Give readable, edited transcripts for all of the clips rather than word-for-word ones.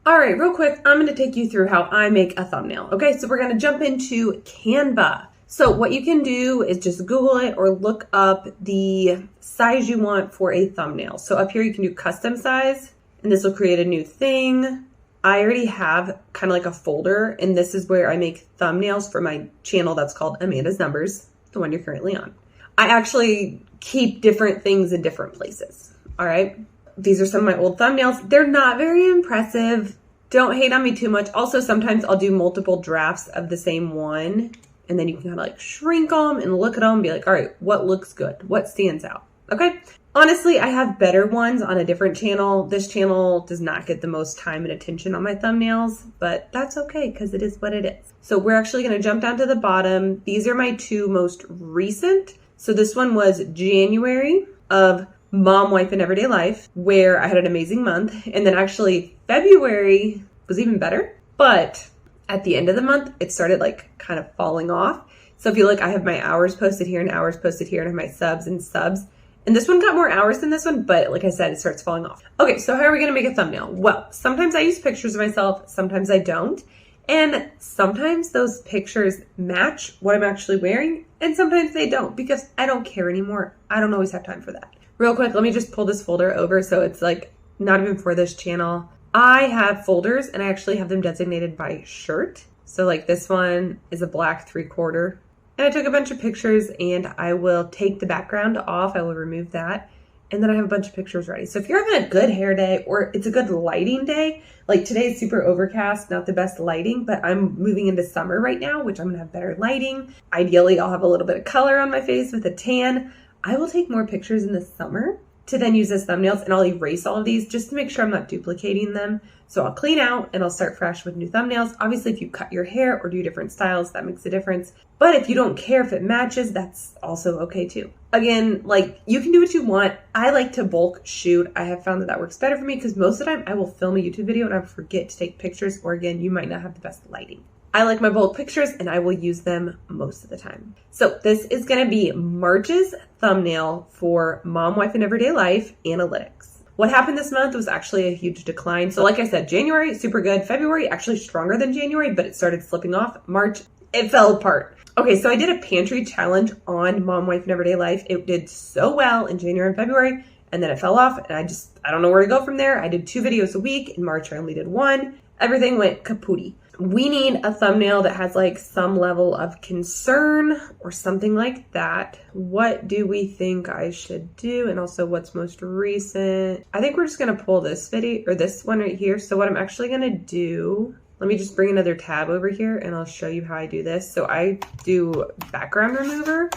All right, real quick, I'm going to take you through how I make a thumbnail. Okay, so we're going to jump into Canva. So what you can do is just Google it or look up the size you want for a thumbnail. So up here you can do custom size, and this will create a new thing. I already have kind of like a folder, and this is where I make thumbnails for my channel that's called Amanda's Numbers, the one you're currently on. I actually keep different things in different places. All right. These are some of my old thumbnails. They're not very impressive. Don't hate on me too much. Also, sometimes I'll do multiple drafts of the same one, and then you can kind of like shrink them and look at them and be like, all right, what looks good? What stands out? Okay. Honestly, I have better ones on a different channel. This channel does not get the most time and attention on my thumbnails, but that's okay because it is what it is. So we're actually going to jump down to the bottom. These are my two most recent. So this one was January of Mom, Wife, and Everyday Life, where I had an amazing month. And then actually February was even better. But at the end of the month, it started like kind of falling off. So if you look, I have my hours posted here and hours posted here, and I have my subs and subs. And this one got more hours than this one, but like I said, it starts falling off. Okay, so how are we going to make a thumbnail? Well, sometimes I use pictures of myself, sometimes I don't. And sometimes those pictures match what I'm actually wearing, and sometimes they don't because I don't care anymore. I don't always have time for that. Real quick, let me just pull this folder over so it's like not even for this channel. I have folders and I actually have them designated by shirt. So like this one is a black 3/4. And I took a bunch of pictures and I will take the background off. I will remove that. And then I have a bunch of pictures ready. So if you're having a good hair day or it's a good lighting day, like today is super overcast, not the best lighting, but I'm moving into summer right now, which I'm gonna have better lighting. Ideally, I'll have a little bit of color on my face with a tan. I will take more pictures in the summer to then use as thumbnails, and I'll erase all of these just to make sure I'm not duplicating them. So I'll clean out and I'll start fresh with new thumbnails. Obviously, if you cut your hair or do different styles, that makes a difference. But if you don't care if it matches, that's also okay too. Again, like you can do what you want. I like to bulk shoot. I have found that that works better for me because most of the time I will film a YouTube video and I forget to take pictures, or again, you might not have the best lighting. I like my bulk pictures and I will use them most of the time. So this is going to be March's thumbnail for Mom, Wife, and Everyday Life Analytics. What happened this month was actually a huge decline. So like I said, January, super good. February, actually stronger than January, but it started slipping off. March, it fell apart. Okay, so I did a pantry challenge on Mom, Wife, and Everyday Life. It did so well in January and February, and then it fell off, and I don't know where to go from there. I did 2 videos a week. In March, I only did 1. Everything went kapooty. We need a thumbnail that has like some level of concern or something like that. What do we think I should do? And also what's most recent? I think we're just going to pull this video or this one right here. So what I'm actually going to do, let me just bring another tab over here and I'll show you how I do this. So I do background remover,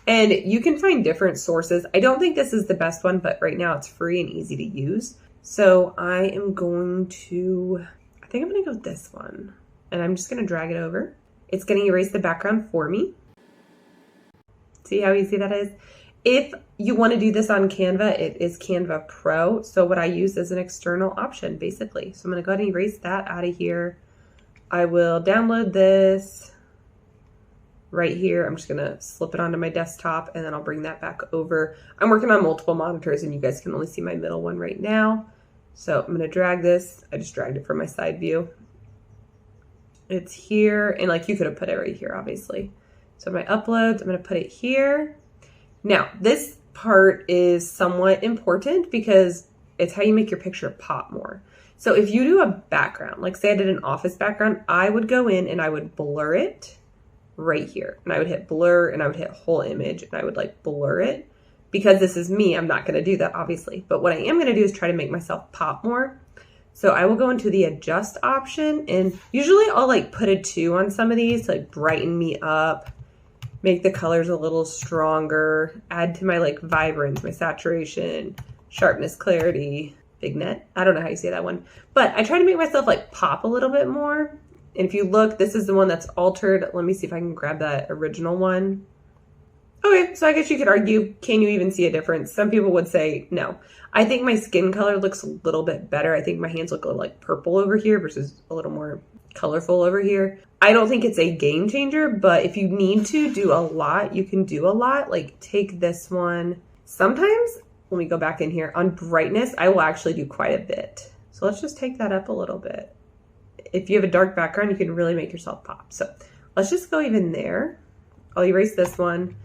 and you can find different sources. I don't think this is the best one, but right now it's free and easy to use. So I am going to, I think I'm going to go with this one, and I'm just going to drag it over. It's going to erase the background for me. See how easy that is? If you want to do this on Canva, it is Canva Pro. So what I use is an external option, basically. So I'm going to go ahead and erase that out of here. I will download this right here. I'm just going to slip it onto my desktop, and then I'll bring that back over. I'm working on multiple monitors, and you guys can only see my middle one right now. So I'm going to drag this. I just dragged it from my side view. It's here, and like you could have put it right here, obviously. So my uploads, I'm going to put it here. Now, this part is somewhat important because it's how you make your picture pop more. So if you do a background, like say I did an office background, I would go in and I would blur it right here. And I would hit blur and I would hit whole image and I would like blur it. Because this is me, I'm not going to do that, obviously. But what I am going to do is try to make myself pop more. So I will go into the adjust option, and usually I'll like put a 2 on some of these to like brighten me up, make the colors a little stronger, add to my like vibrance, my saturation, sharpness, clarity, vignette. I don't know how you say that one. But I try to make myself like pop a little bit more. And if you look, this is the one that's altered. Let me see if I can grab that original one. Okay, so I guess you could argue, can you even see a difference? Some people would say no. I think my skin color looks a little bit better. I think my hands look a little like purple over here versus a little more colorful over here. I don't think it's a game changer, but if you need to do a lot, you can do a lot. Like take this one. Sometimes, let me go back in here. On brightness, I will actually do quite a bit. So So let's just take that up a little bit. If you have a dark background, you can really make yourself pop. So let's just go even there. I'll erase this one.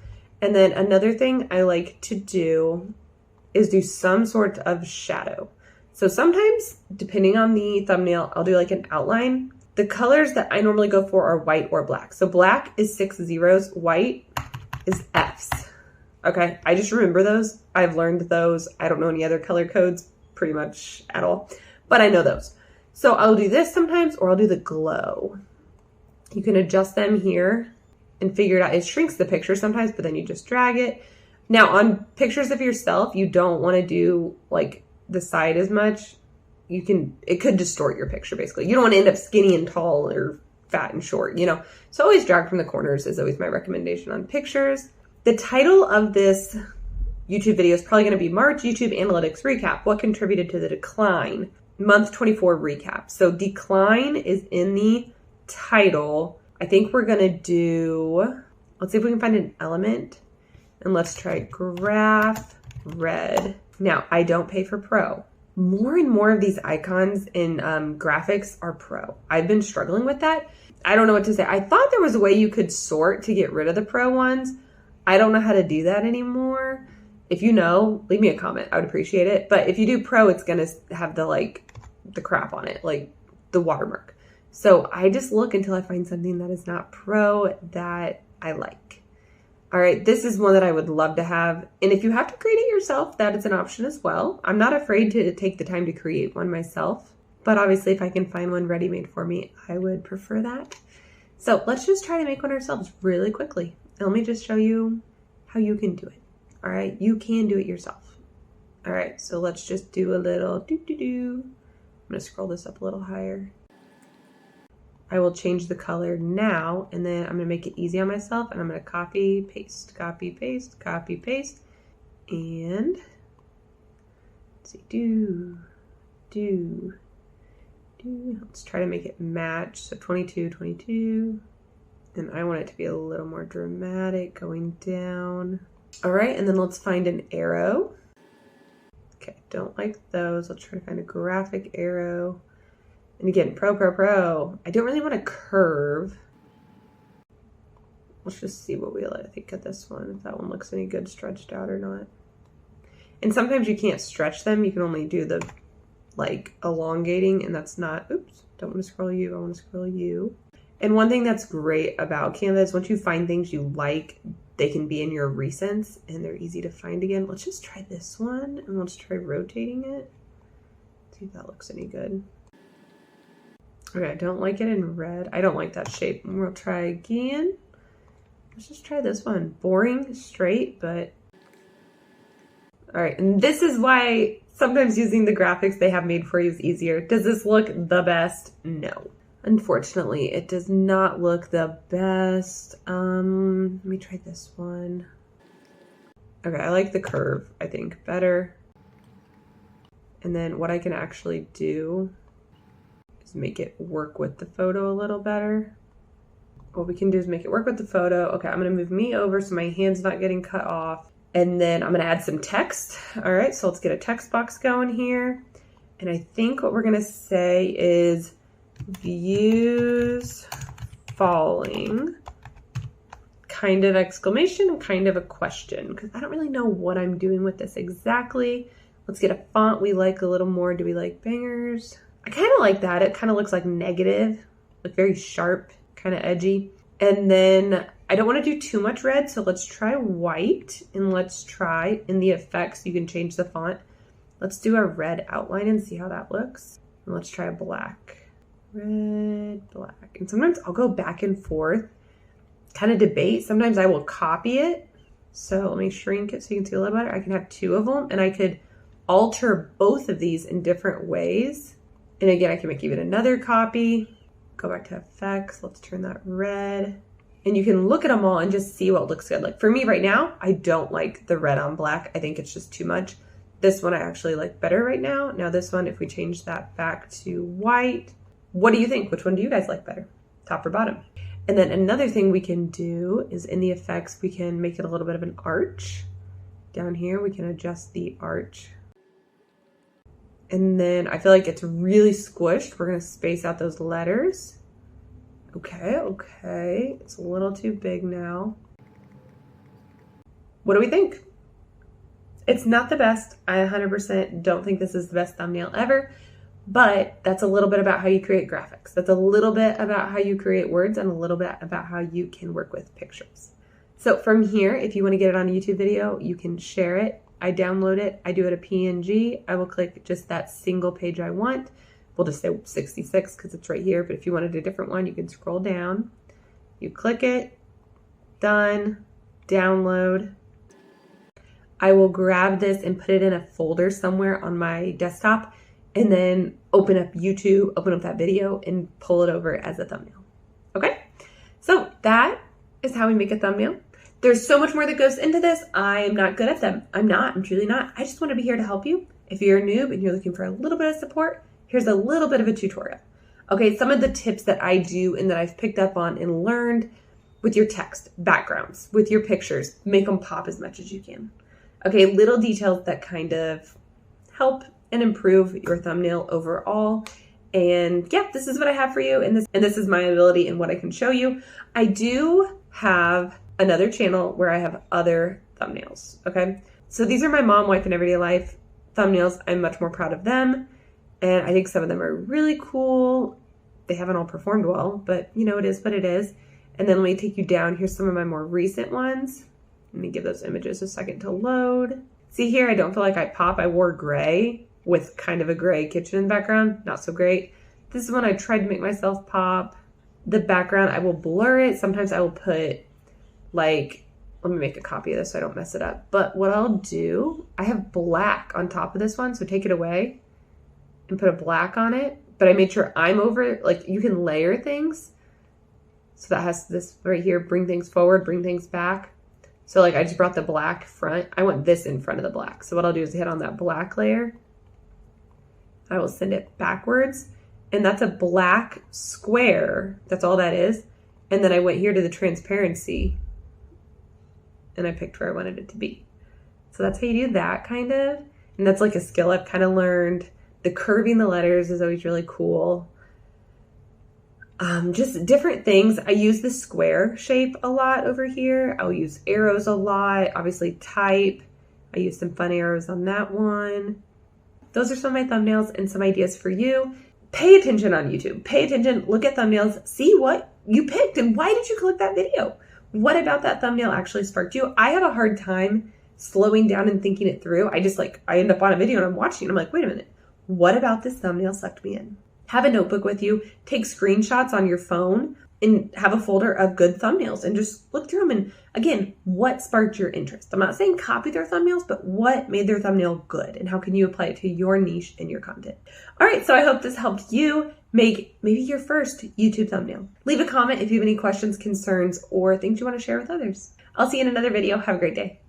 And then another thing I like to do is do some sort of shadow. So sometimes, depending on the thumbnail, I'll do like an outline. The colors that I normally go for are white or black. So black is 6 zeros, white is Fs. Okay, I just remember those. I've learned those. I don't know any other color codes pretty much at all, but I know those. So I'll do this sometimes, or I'll do the glow. You can adjust them here and figure it out. It shrinks the picture sometimes, but then you just drag it. Now on pictures of yourself, you don't want to do like the side as much. It could distort your picture basically. You don't want to end up skinny and tall or fat and short, you know? So always drag from the corners is always my recommendation on pictures. The title of this YouTube video is probably going to be March YouTube Analytics Recap. What contributed to the decline? Month 24 recap. So decline is in the title. I think we're going to do, let's see if we can find an element. And let's try graph red. Now, I don't pay for pro. More and more of these icons in graphics are pro. I've been struggling with that. I don't know what to say. I thought there was a way you could sort to get rid of the pro ones. I don't know how to do that anymore. If you know, leave me a comment. I would appreciate it. But if you do pro, it's going to have the crap on it, like the watermark. So I just look until I find something that is not pro that I like. All right, this is one that I would love to have. And if you have to create it yourself, that is an option as well. I'm not afraid to take the time to create one myself. But obviously, if I can find one ready-made for me, I would prefer that. So let's just try to make one ourselves really quickly. And let me just show you how you can do it. All right, you can do it yourself. All right, so let's just do a little do-do-do. I'm gonna scroll this up a little higher. I will change the color now, and then I'm gonna make it easy on myself, and I'm gonna copy, paste, copy, paste, copy, paste, and let's see, let's try to make it match. So 22, 22, and I want it to be a little more dramatic going down. All right, and then let's find an arrow. Okay, don't like those. Let's try to find a graphic arrow. And again, pro. I don't really want a curve. Let's just see what we think of this one, if that one looks any good stretched out or not. And sometimes you can't stretch them. You can only do the elongating, and that's not, oops, don't want to scroll you. I want to scroll you. And one thing that's great about Canva is once you find things you like, they can be in your recents and they're easy to find again. Let's just try this one and let's try rotating it. See if that looks any good. Okay, I don't like it in red. I don't like that shape. We'll try again. Let's just try this one. Boring, straight, but... All right, and this is why sometimes using the graphics they have made for you is easier. Does this look the best? No. Unfortunately, it does not look the best. Let me try this one. Okay, I like the curve, I think, better. And then what I can actually do is make it work with the photo a little better. What we can do is make it work with the photo. Okay, I'm gonna move me over so my hand's not getting cut off. And then I'm gonna add some text. All right, so let's get a text box going here. And I think what we're gonna say is views falling, kind of exclamation, kind of a question, because I don't really know what I'm doing with this exactly. Let's get a font we like a little more. Do we like bangers? I kind of like that. It kind of looks like negative, like very sharp, kind of edgy. And then I don't want to do too much red, so let's try white, and let's try in the effects, you can change the font. Let's do a red outline and see how that looks. And let's try a black. Red, black. And sometimes I'll go back and forth, kind of debate. Sometimes I will copy it. So let me shrink it so you can see a little better. I can have two of them, and I could alter both of these in different ways. And again, I can make even another copy. Go back to effects. Let's turn that red. And you can look at them all and just see what looks good. Like for me right now, I don't like the red on black. I think it's just too much. This one I actually like better right now. Now this one, if we change that back to white, what do you think? Which one do you guys like better? Top or bottom? And then another thing we can do is in the effects, we can make it a little bit of an arch. Down here, we can adjust the arch. And then I feel like it's really squished. We're going to space out those letters. Okay. It's a little too big now. What do we think? It's not the best. I 100% don't think this is the best thumbnail ever, but that's a little bit about how you create graphics. That's a little bit about how you create words and a little bit about how you can work with pictures. So from here, if you want to get it on a YouTube video, you can share it. I download it. I do it a PNG. I will click just that single page I want. We'll just say 66 because it's right here. But if you wanted a different one, you can scroll down. You click it. Done. Download. I will grab this and put it in a folder somewhere on my desktop and then open up YouTube, open up that video and pull it over as a thumbnail. Okay? So that is how we make a thumbnail. There's so much more that goes into this. I am not good at them. I'm truly not. I just want to be here to help you. If you're a noob and you're looking for a little bit of support, here's a little bit of a tutorial. Okay, some of the tips that I do and that I've picked up on and learned with your text, backgrounds, with your pictures, make them pop as much as you can. Okay, little details that kind of help and improve your thumbnail overall. And yeah, this is what I have for you. And this is my ability and what I can show you. I do have another channel where I have other thumbnails, okay? So these are my mom, wife, and everyday life thumbnails. I'm much more proud of them. And I think some of them are really cool. They haven't all performed well, but you know, it is what it is. And then let me take you down. Here's some of my more recent ones. Let me give those images a second to load. See here, I don't feel like I pop. I wore gray with kind of a gray kitchen in the background. Not so great. This is when I tried to make myself pop. The background, I will blur it. Sometimes I will put like, let me make a copy of this so I don't mess it up. But what I'll do, I have black on top of this one. So take it away and put a black on it. But I made sure I'm over, like you can layer things. So that has this right here, bring things forward, bring things back. So like I just brought the black front. I want this in front of the black. So what I'll do is hit on that black layer. I will send it backwards. And that's a black square. That's all that is. And then I went here to the transparency. And I picked where I wanted it to be. So that's how you do that kind of. And that's like a skill I've kind of learned. The curving the letters is always really cool. Just different things. I use the square shape a lot over here. I'll use arrows a lot. Obviously type. I use some fun arrows on that one. Those are some of my thumbnails and some ideas for you. Pay attention on YouTube. Pay attention. Look at thumbnails. See what you picked and why did you click that video? What about that thumbnail actually sparked you? I have a hard time slowing down and thinking it through. I end up on a video and I'm watching and I'm like, wait a minute. What about this thumbnail sucked me in? Have a notebook with you, take screenshots on your phone and have a folder of good thumbnails and just look through them. And again, what sparked your interest? I'm not saying copy their thumbnails, but what made their thumbnail good and how can you apply it to your niche and your content? All right, so I hope this helped you make maybe your first YouTube thumbnail. Leave a comment if you have any questions, concerns, or things you want to share with others. I'll see you in another video. Have a great day.